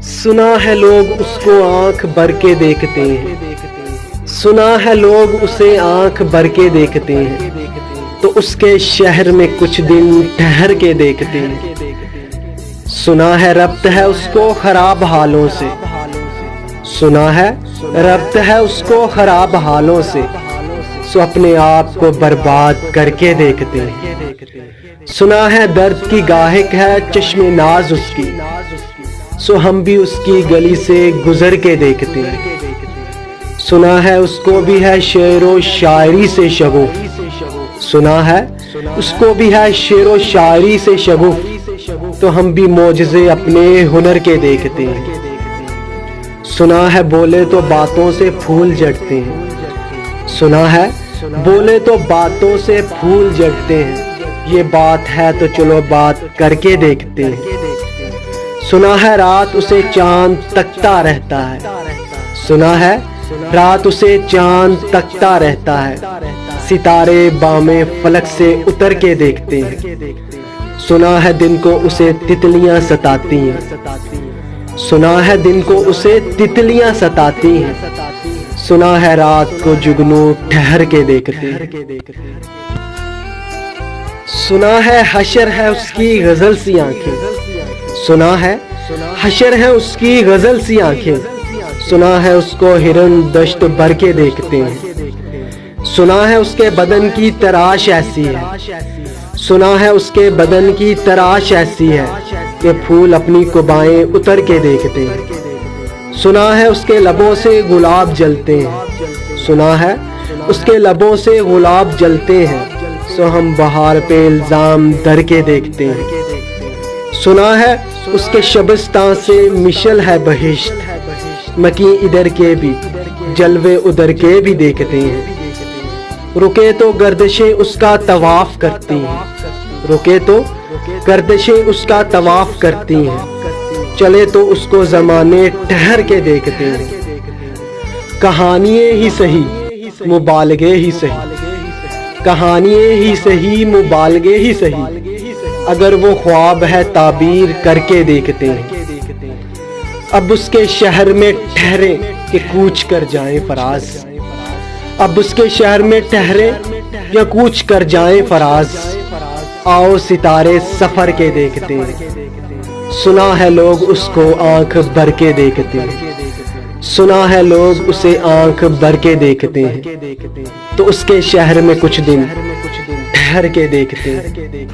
सुना है लोग उसको आंख भर के देखते हैं, सुना है लोग उसे आंख भर के देखते हैं, तो उसके शहर में कुछ दिन ठहर के देखते हैं। सुना है रब्त है उसको खराब हालों से, सुना है रब्त है उसको खराब हालों से, सो अपने आप को बर्बाद करके देखते हैं। सुना है दर्द की गाहक है चश्मे नाज उसकी, सो हम भी उसकी गली से गुजर के देखते हैं। सुना है उसको भी है शेरो शायरी से शगुफ, सुना है उसको भी है शेरो शायरी से शगुफ, तो हम भी मौजज़े अपने हुनर के देखते हैं। सुना है बोले तो बातों से फूल जड़ते हैं, सुना है बोले तो बातों से फूल जड़ते हैं, ये बात है तो चलो बात करके देखते हैं। सुना है रात उसे चांद तकता रहता है, सुना है रात उसे चांद तकता रहता है, सितारे बामे फलक से उतर के देखते हैं। सुना है दिन को उसे तितलियां सताती हैं, सुना है दिन को उसे तितलियां सताती हैं, सुना है रात को जुगनू ठहर के देखते हैं। सुना है हशर है उसकी गजल सी आंखें, सुना है हशर है उसकी गजल सी आंखें, सुना है उसको हिरन दश्त भर के देखते हैं। सुना है उसके बदन की तराश ऐसी है, सुना है उसके बदन की तराश ऐसी है कि फूल अपनी कुबाएं उतर के देखते हैं। सुना है उसके लबों से गुलाब जलते हैं, सुना है उसके लबों से गुलाब जलते हैं, सो हम बहार पे इल्जाम धर के देखते हैं। सुना है उसके शबस्तान से मिशल है बहिश्त, मकी इधर के भी जलवे उधर के भी देखते हैं। रुके तो गर्दिशें उसका तवाफ करती हैं, रुके तो गर्दिशें उसका तवाफ करती हैं, चले तो उसको ज़माने ठहर के देखते हैं। कहानियाँ ही सही मुबालगे ही सही, कहानियाँ ही सही मुबालगे ही सही, अगर वो ख्वाब है ताबीर करके देखते हैं। अब उसके शहर में ठहरे कि कूच कर जाएं फराज, अब उसके शहर में ठहरे या कूच कर जाएं फराज, आओ सितारे सफर के देखते हैं। सुना है लोग उसको आंख भर के देखते हैं, सुना है लोग उसे आंख भर के देखते हैं, तो उसके शहर में कुछ दिन ठहर के देखते हैं।